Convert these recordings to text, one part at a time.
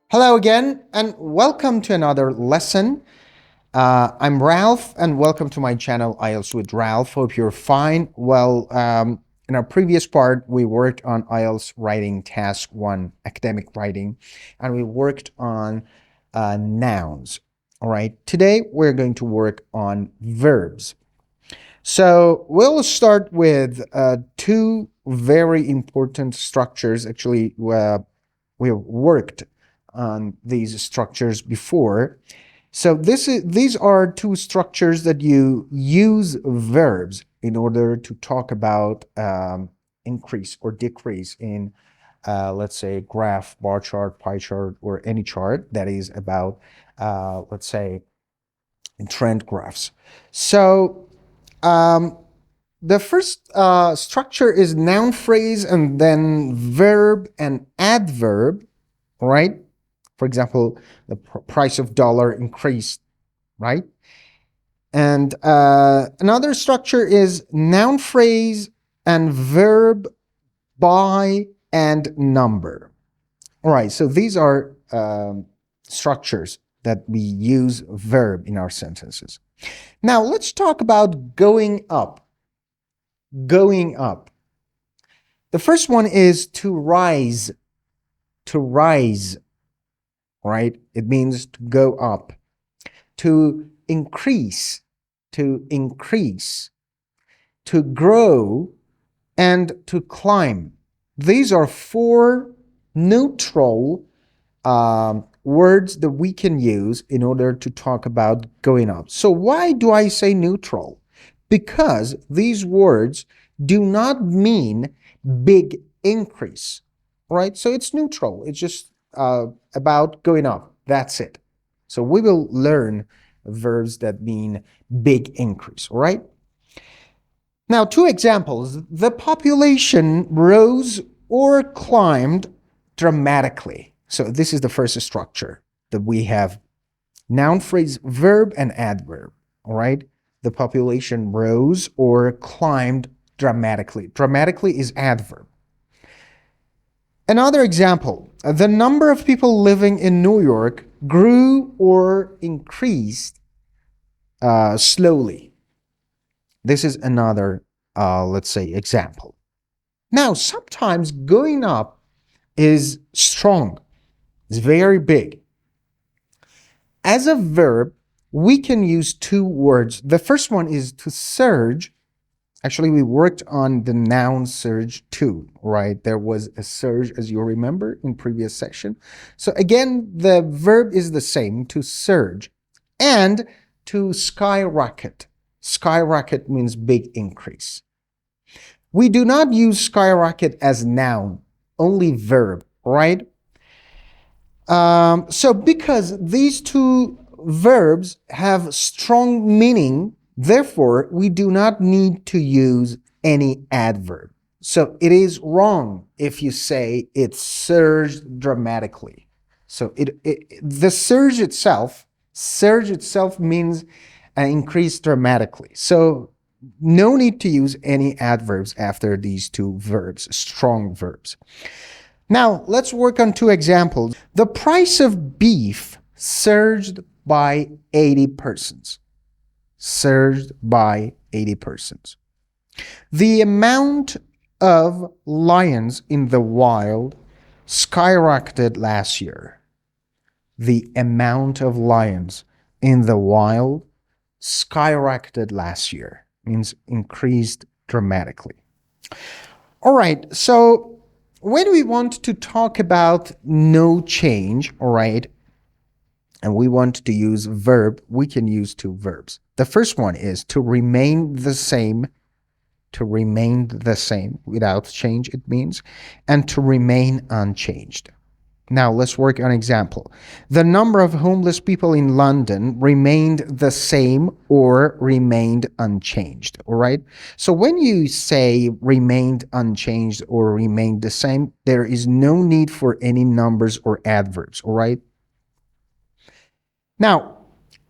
Hello again, and welcome to another lesson. I'm Ralph, and welcome to my channel, IELTS with Ralph. Hope you're fine. Well, in our previous part, we worked on IELTS writing task 1, academic writing, and we worked on nouns. All right, today we're going to work on verbs. So we'll start with two very important structures. Actually, we worked on these structures before. So these are two structures that you use verbs in order to talk about increase or decrease in, let's say, graph, bar chart, pie chart, or any chart that is about, let's say, trend graphs. So the first structure is noun phrase and then verb and adverb, right? For example, the price of dollar increased, right? And another structure is noun phrase and verb by and number. All right, so these are structures that we use verb in our sentences. Now let's talk about going up. Going up. The first one is to rise. To rise. Right? It means to go up, to increase, to grow, and to climb. These are four neutral words that we can use in order to talk about going up. So why do I say neutral? Because these words do not mean big increase, right? So it's neutral. It's just about going up. That's it. So we will learn verbs that mean big increase, all right? Now, two examples. The population rose or climbed dramatically. So this is the first structure that we have. Noun phrase, verb, and adverb, all right? The population rose or climbed dramatically. Dramatically is adverb. Another example, the number of people living in New York grew or increased slowly. This is another, let's say, example. Now, sometimes going up is strong. It's very big. As a verb, we can use two words. The first one is to surge. Actually, we worked on the noun surge too, right? There was a surge, as you remember, in previous section. So again, the verb is the same, to surge, and to skyrocket. Skyrocket means big increase. We do not use skyrocket as noun, only verb, right? So because these two verbs have strong meaning, therefore, we do not need to use any adverb. So it is wrong if you say it surged dramatically. So the surge itself means increase dramatically. So no need to use any adverbs after these two verbs, strong verbs. Now, let's work on two examples. The price of beef surged by 80%. Surged by 80%. The amount of lions in the wild skyrocketed last year. The amount of lions in the wild skyrocketed last year. Means increased dramatically. All right, so when we want to talk about no change, all right, and we want to use verb, we can use two verbs. The first one is to remain the same. To remain the same without change, it means, and to remain unchanged. Now let's work on an example. The number of homeless people in London remained the same or remained unchanged, all right? So when you say remained unchanged or remained the same, there is no need for any numbers or adverbs, all right? Now,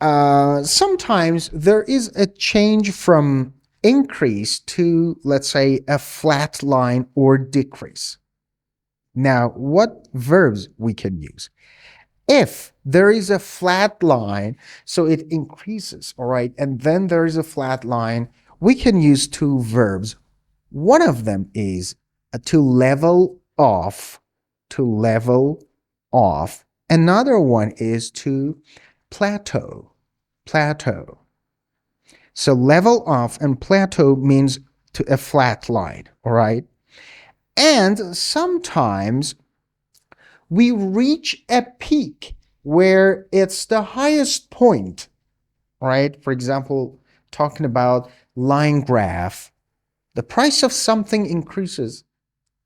sometimes there is a change from increase to, let's say, a flat line or decrease. Now, what verbs we can use? If there is a flat line, so it increases, all right, and then there is a flat line, we can use two verbs. One of them is to level off, to level off. Another one is to plateau, plateau. So level off and plateau means to a flat line, all right? And sometimes we reach a peak where it's the highest point, right? For example, talking about line graph, the price of something increases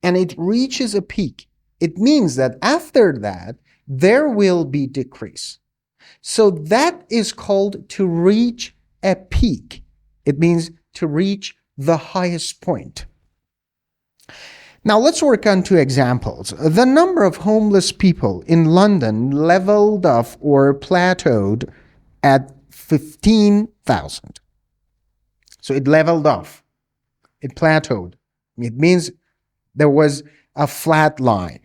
and it reaches a peak. It means that after that, there will be decrease. So that is called to reach a peak. It means to reach the highest point. Now let's work on two examples. The number of homeless people in London leveled off or plateaued at 15,000. So it leveled off. It plateaued. It means there was a flat line.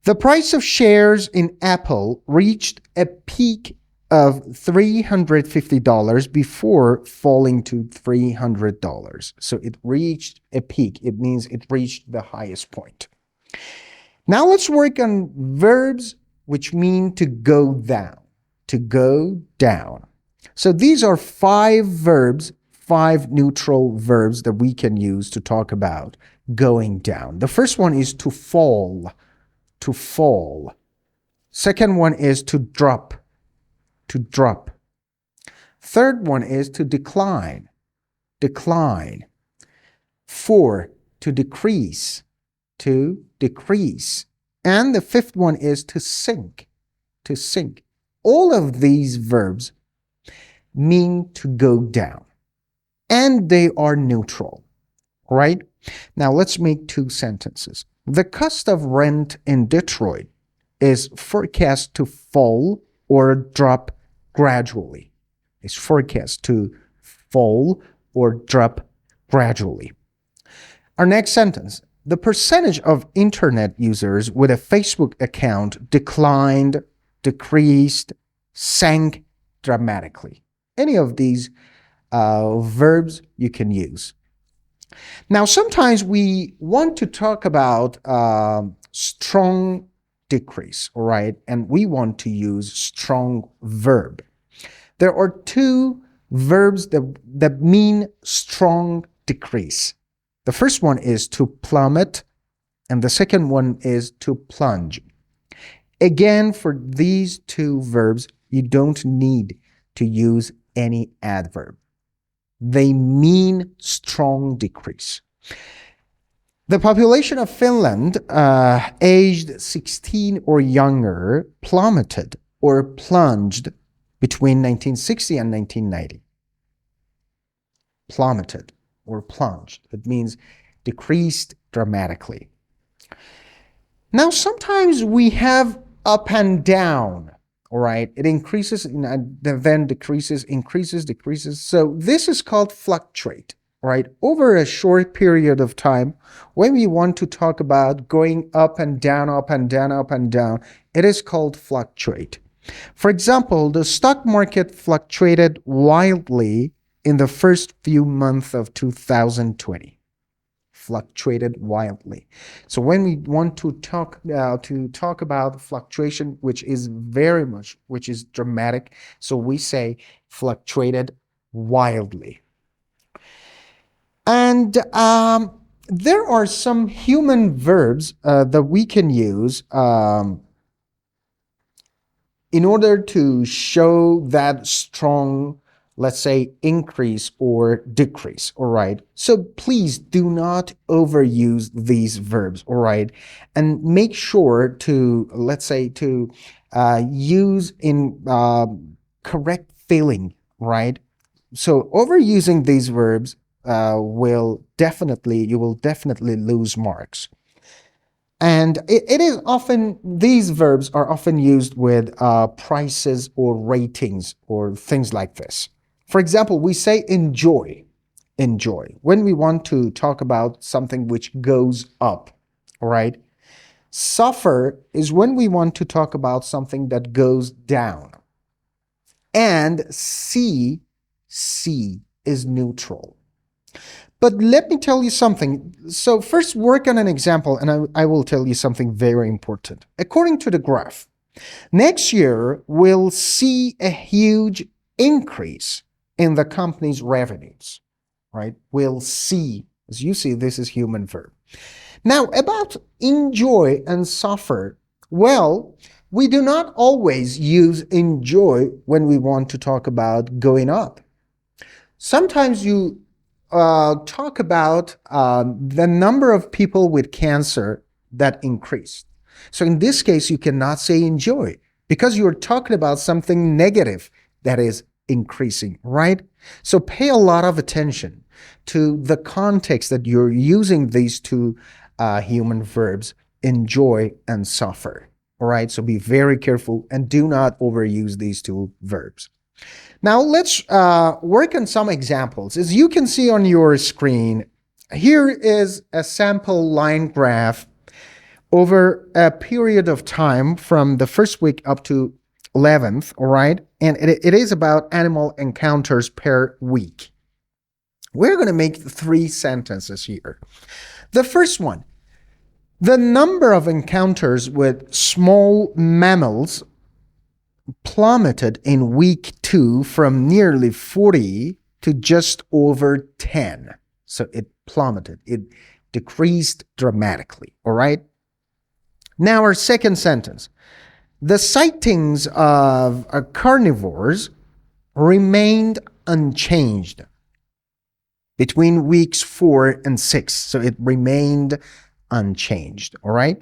The price of shares in Apple reached a peak of $350 before falling to $300. So it reached a peak. It means it reached the highest point. Now let's work on verbs which mean to go down. To go down. So these are 5 verbs, 5 neutral verbs that we can use to talk about going down. The first one is to fall. To fall. Second one is to drop. To drop. Third one is to decline. Decline. 4, to decrease. To decrease. And the fifth one is to sink. To sink. All of these verbs mean to go down. And they are neutral. Right? Now let's make 2 sentences. The cost of rent in Detroit is forecast to fall or drop gradually. It's forecast to fall or drop gradually. Our next sentence. The percentage of internet users with a Facebook account declined, decreased, sank dramatically. Any of these verbs you can use. Now, sometimes we want to talk about strong decrease, all right? And we want to use strong verb. There are 2 verbs that mean strong decrease. The first one is to plummet, and the second one is to plunge. Again, for these 2 verbs, you don't need to use any adverb. They mean strong decrease. The population of Finland, aged 16 or younger, plummeted or plunged between 1960 and 1990. Plummeted or plunged. It means decreased dramatically. Now, sometimes we have up and down. All right, it increases and then decreases, increases, decreases. So this is called fluctuate, right? Over a short period of time, when we want to talk about going up and down, up and down, up and down, it is called fluctuate. For example, the stock market fluctuated wildly in the first few months of 2020. Fluctuated wildly. So when we want to talk about fluctuation, which is dramatic, so we say fluctuated wildly. And there are some human verbs that we can use in order to show that strong, let's say, increase or decrease, all right? So please do not overuse these verbs, all right? And make sure to, let's say, to use in correct feeling, right? So overusing these verbs you will definitely lose marks. And these verbs are often used with prices or ratings or things like this. For example, we say enjoy. Enjoy. When we want to talk about something which goes up, all right? Suffer is when we want to talk about something that goes down. And see is neutral. But let me tell you something. So first work on an example, and I will tell you something very important. According to the graph, next year we'll see a huge increase in the company's revenues, right? We'll see. As you see, this is human verb. Now, about enjoy and suffer, well, we do not always use enjoy when we want to talk about going up. Sometimes you talk about the number of people with cancer that increased. So in this case, you cannot say enjoy because you're talking about something negative that is increasing, right? So pay a lot of attention to the context that you're using these two human verbs, enjoy and suffer. All right, so be very careful and do not overuse these two verbs. Now let's work on some examples. As you can see on your screen, here is a sample line graph over a period of time from the first week up to 11th, all right? And it is about animal encounters per week. We're going to make 3 sentences here. The first one, the number of encounters with small mammals plummeted in week 2 from nearly 40 to just over 10. So it plummeted. It decreased dramatically, all right? Now our second sentence. The sightings of carnivores remained unchanged between weeks 4 and 6. So it remained unchanged, all right?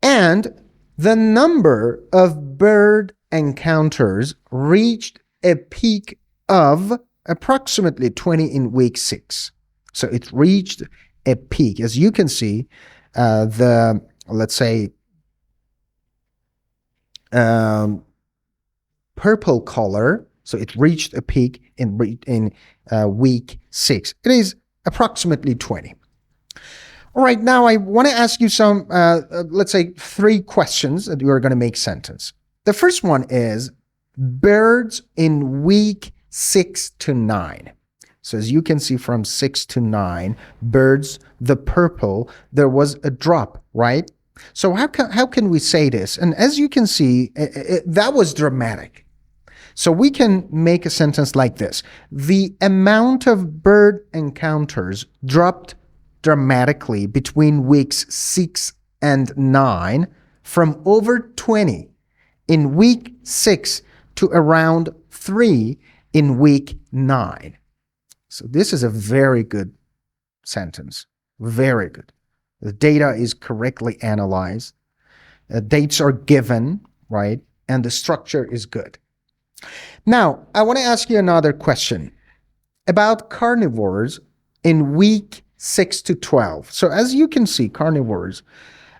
And the number of bird encounters reached a peak of approximately 20 in week 6. So it reached a peak. As you can see, let's say, purple color, so it reached a peak in week 6. It is approximately 20. All right, now I want to ask you some, let's say, 3 questions that you are going to make sentence. The first one is birds in week 6 to 9. So as you can see from 6 to 9, birds, the purple, there was a drop, right? So how can we say this? And as you can see, that was dramatic. So we can make a sentence like this. The amount of bird encounters dropped dramatically between weeks 6 and 9 from over 20 in week 6 to around 3 in week 9. So this is a very good sentence. Very good. The data is correctly analyzed. Dates are given, right? And the structure is good. Now, I want to ask you another question about carnivores in week 6 to 12. So as you can see, carnivores,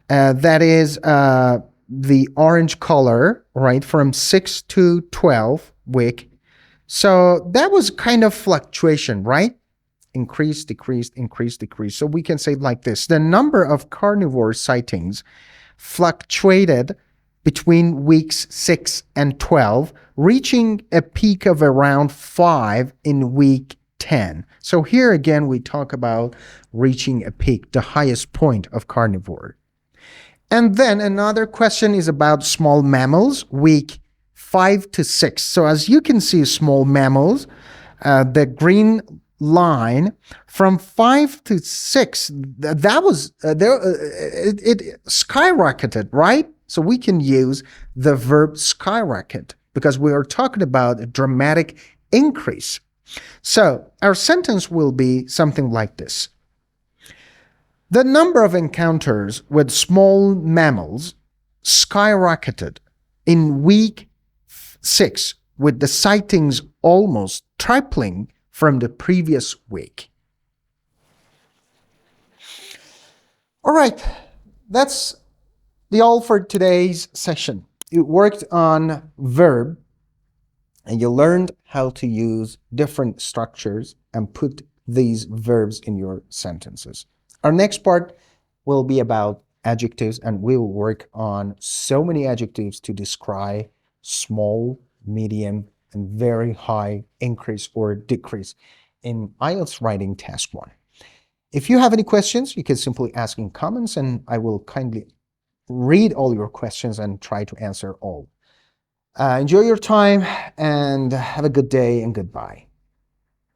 that is the orange color, right, from 6 to 12 week. So that was kind of fluctuation, right? Increase, decrease, increase, decrease. So we can say it like this. The number of carnivore sightings fluctuated between weeks 6 and 12, reaching a peak of around 5 in week 10. So here again, we talk about reaching a peak, the highest point of carnivore. And then another question is about small mammals, week 5 to 6. So as you can see, small mammals, the green line from 5 to 6, that was it skyrocketed, right? So we can use the verb skyrocket because we are talking about a dramatic increase. So our sentence will be something like this. The number of encounters with small mammals skyrocketed in week 6, with the sightings almost tripling from the previous week. All right, that's all for today's session. It worked on verb and you learned how to use different structures and put these verbs in your sentences. Our next part will be about adjectives, and we will work on so many adjectives to describe small, medium, and very high increase or decrease in IELTS writing task 1. If you have any questions, you can simply ask in comments, and I will kindly read all your questions and try to answer all. Enjoy your time and have a good day, and goodbye.